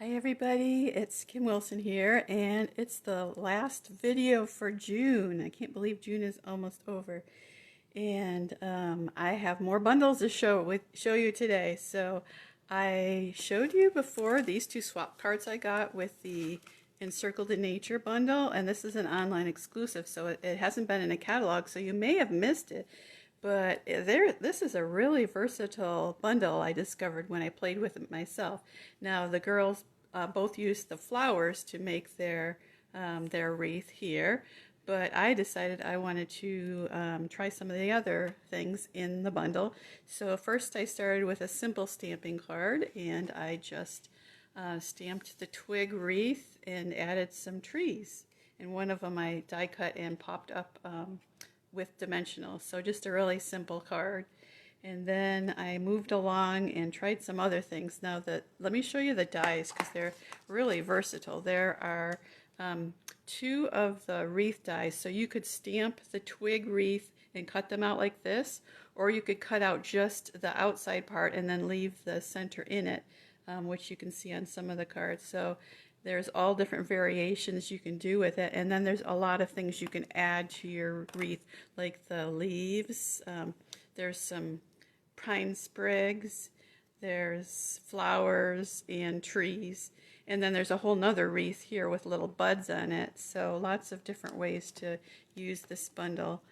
Hi everybody, it's Kim Wilson here, and it's the last video for June. I can't believe June is almost over, and I have more bundles to show you today. So I showed you before these two swap cards I got with the Encircled in Nature bundle, and this is an online exclusive, so it hasn't been in a catalog, so you may have missed it. But this is a really versatile bundle I discovered when I played with it myself. Now the girls both used the flowers to make their wreath here, but I decided I wanted to try some of the other things in the bundle. So first I started with a simple stamping card, and I just stamped the twig wreath and added some trees. And one of them I die cut and popped up with dimensional, so just a really simple card. And then I moved along and tried some other things. Now let me show you the dies because they're really versatile. There are two of the wreath dies, so you could stamp the twig wreath and cut them out like this, or you could cut out just the outside part and then leave the center in it, which you can see on some of the cards. So there's all different variations you can do with it, and then there's a lot of things you can add to your wreath, like the leaves. There's some pine sprigs, there's flowers and trees, and then there's a whole nother wreath here with little buds on it. So lots of different ways to use this bundle.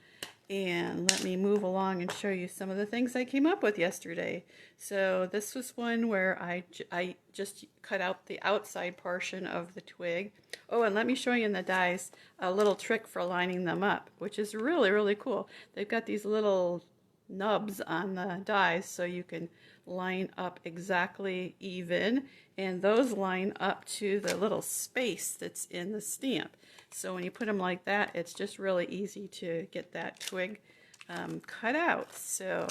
And let me move along and show you some of the things I came up with yesterday. So this was one where I just cut out the outside portion of the twig. Oh, and let me show you in the dies a little trick for lining them up, which is really, really cool. They've got these little nubs on the dies so you can line up exactly even, and those line up to the little space that's in the stamp. So when you put them like that, it's just really easy to get that twig cut out. So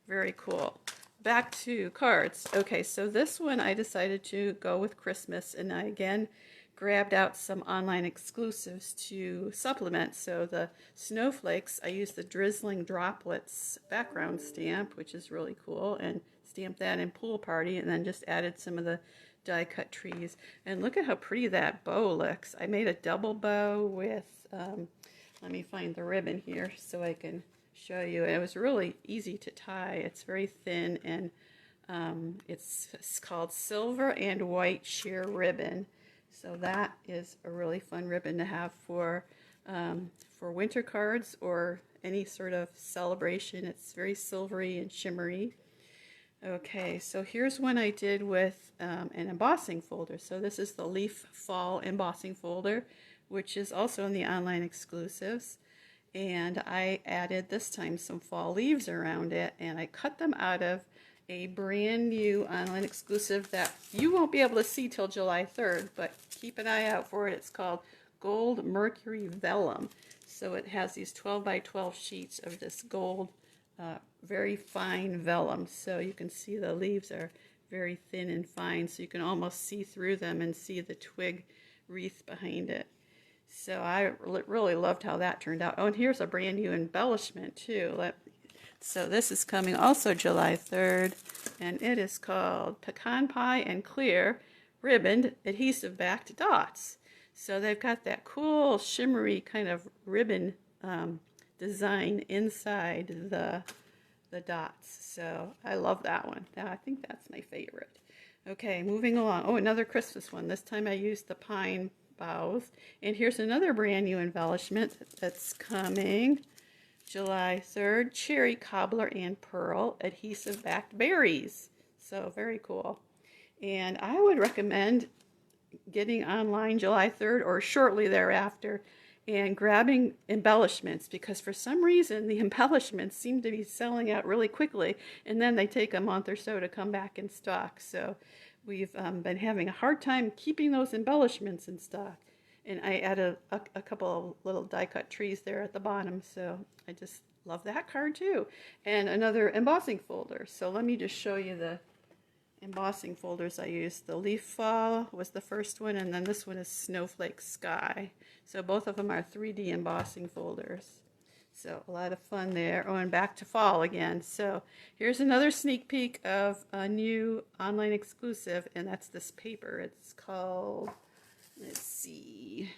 very cool. Back to cards. Okay, so this one I decided to go with Christmas, and I again grabbed out some online exclusives to supplement. So the snowflakes, I used the Drizzling Droplets background stamp, which is really cool, and stamped that in Pool Party, and then just added some of the die cut trees. And look at how pretty that bow looks. I made a double bow with, let me find the ribbon here so I can show you. And it was really easy to tie. It's very thin, and it's called Silver and White Sheer Ribbon. So that is a really fun ribbon to have for winter cards or any sort of celebration. It's very silvery and shimmery. Okay, so here's one I did with an embossing folder. So this is the Leaf Fall embossing folder, which is also in the online exclusives. And I added this time some fall leaves around it, and I cut them out of a brand new online exclusive that you won't be able to see till July 3rd, but keep an eye out for it. It's called Gold Mercury Vellum. So it has these 12 by 12 sheets of this gold, very fine vellum. So you can see the leaves are very thin and fine, so you can almost see through them and see the twig wreath behind it. So I really loved how that turned out. Oh, and here's a brand new embellishment too. So this is coming also July 3rd, and it is called Pecan Pie and Clear Ribboned Adhesive Backed Dots. So they've got that cool shimmery kind of ribbon design inside the dots. So I love that one. I think that's my favorite. Okay, moving along. Oh, another Christmas one. This time I used the pine boughs. And here's another brand new embellishment that's coming July 3rd, Cherry Cobbler and Pearl Adhesive Backed Berries. So very cool. And I would recommend getting online July 3rd or shortly thereafter and grabbing embellishments, because for some reason the embellishments seem to be selling out really quickly, and then they take a month or so to come back in stock. So we've been having a hard time keeping those embellishments in stock. And I added a couple of little die cut trees there at the bottom, so I just love that card too. And another embossing folder. So let me just show you the embossing folders I used. The Leaf Fall was the first one, and then this one is Snowflake Sky. So both of them are 3D embossing folders. So a lot of fun there. Oh, and back to fall again. So here's another sneak peek of a new online exclusive, and that's this paper. It's called, let's see,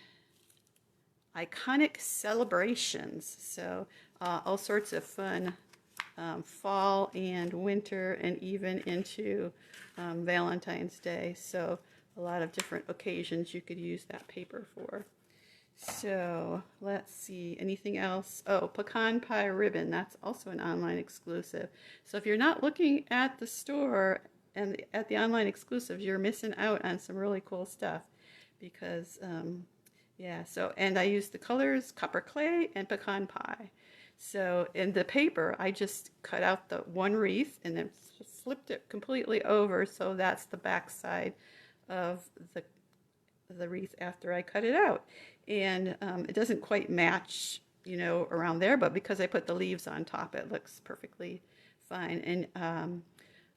Iconic Celebrations. So all sorts of fun fall and winter and even into Valentine's Day. So a lot of different occasions you could use that paper for. So let's see, anything else? Oh, pecan pie ribbon. That's also an online exclusive. So if you're not looking at the store and at the online exclusives, you're missing out on some really cool stuff because, yeah, so, and I used the colors copper clay and pecan pie. So in the paper, I just cut out the one wreath and then flipped it completely over. So that's the back side of the wreath after I cut it out. And it doesn't quite match, you know, around there, but because I put the leaves on top, it looks perfectly fine. And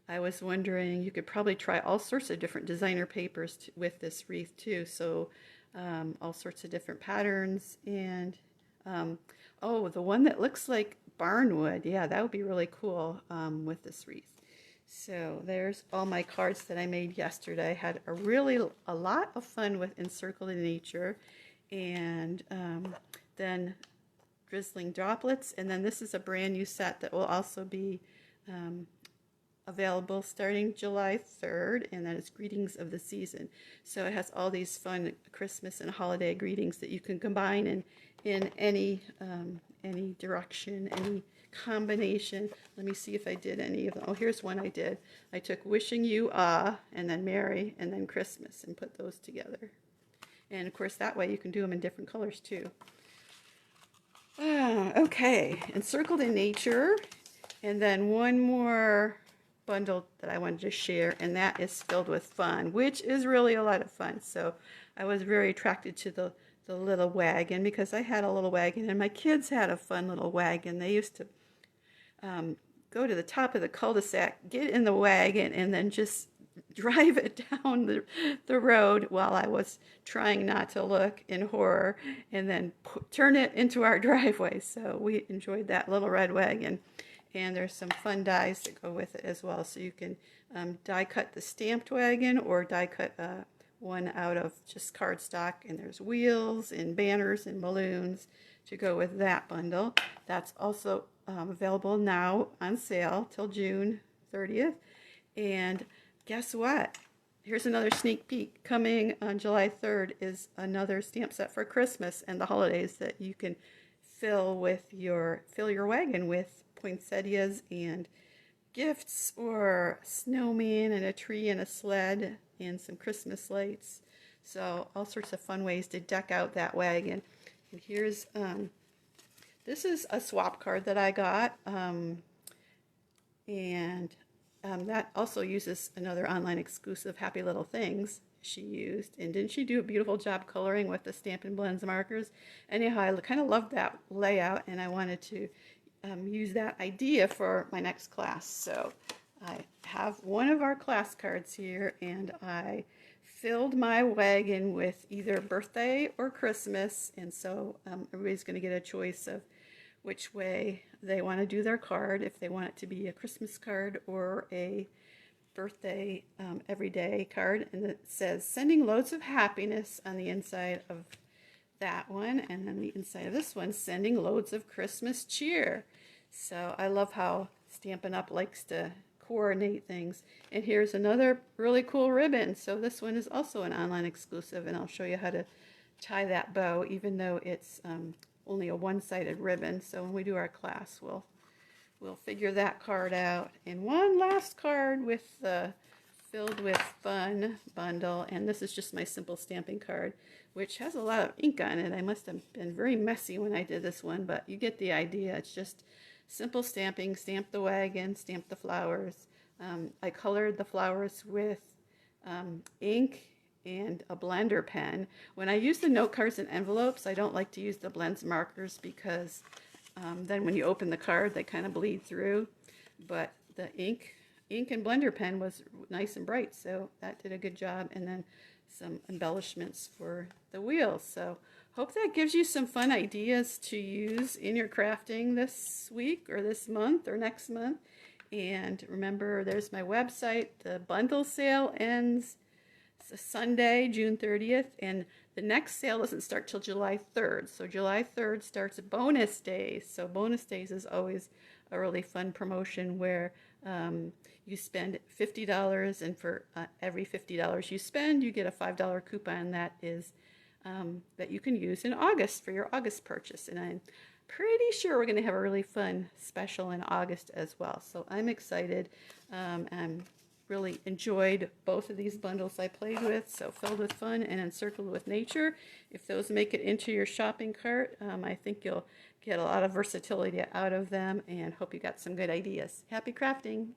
I was wondering, you could probably try all sorts of different designer papers with this wreath too. So all sorts of different patterns. And oh, the one that looks like barnwood, yeah, that would be really cool with this wreath. So there's all my cards that I made yesterday. I had a lot of fun with Encircled in Nature, and then Drizzling Droplets, and then this is a brand new set that will also be available starting July 3rd, and that is Greetings of the Season. So it has all these fun Christmas and holiday greetings that you can combine in any direction, any combination. Let me see if I did any of them. Oh, here's one I did. I took Wishing You and then Merry, and then Christmas, and put those together. And of course, that way you can do them in different colors too. Okay, Encircled in Nature, and then one more bundle that I wanted to share, and that is Filled with Fun, which is really a lot of fun. So I was very attracted to the little wagon because I had a little wagon, and my kids had a fun little wagon. They used to go to the top of the cul-de-sac, get in the wagon, and then just drive it down the road while I was trying not to look in horror, and then turn it into our driveway. So we enjoyed that little red wagon. And there's some fun dies that go with it as well. So you can die cut the stamped wagon or die cut one out of just cardstock. And there's wheels and banners and balloons to go with that bundle. That's also available now on sale till June 30th. And guess what? Here's another sneak peek. Coming on July 3rd is another stamp set for Christmas and the holidays that you can fill your wagon with poinsettias and gifts, or snowman and a tree and a sled and some Christmas lights. So all sorts of fun ways to deck out that wagon. And here's this is a swap card that I got, and that also uses another online exclusive, Happy Little Things, she used. And didn't she do a beautiful job coloring with the Stampin' Blends markers? Anyhow, I kind of loved that layout, and I wanted to use that idea for my next class. So I have one of our class cards here, and I filled my wagon with either birthday or Christmas, and so everybody's going to get a choice of which way they want to do their card, if they want it to be a Christmas card or a birthday everyday card. And it says sending loads of happiness on the inside of that one, and then the inside of this one, sending loads of Christmas cheer. So I love how Stampin' Up! Likes to coordinate things. And here's another really cool ribbon. So this one is also an online exclusive, and I'll show you how to tie that bow, even though it's only a one-sided ribbon. So when we do our class, we'll figure that card out. And one last card with the Filled with Fun bundle, and this is just my simple stamping card, which has a lot of ink on it. I must have been very messy when I did this one, but you get the idea. It's just simple stamping. Stamp the wagon, stamp the flowers. I colored the flowers with ink and a blender pen. When I use the note cards and envelopes, I don't like to use the blends markers because then when you open the card, they kind of bleed through. But the ink and blender pen was nice and bright, so that did a good job. And then some embellishments for the wheels. So Hope that gives you some fun ideas to use in your crafting this week or this month or next month. And remember, there's my website. The bundle sale ends Sunday, June 30th, and the next sale doesn't start till July 3rd. So July 3rd starts bonus days. So bonus days is always a really fun promotion where you spend $50, and for every $50 you spend, you get a $5 coupon that is that you can use in August for your August purchase. And I'm pretty sure we're going to have a really fun special in August as well. So I'm excited. I'm really enjoyed both of these bundles I played with, so Filled with Fun and Encircled with Nature. If those make it into your shopping cart, I think you'll get a lot of versatility out of them, and hope you got some good ideas. Happy crafting!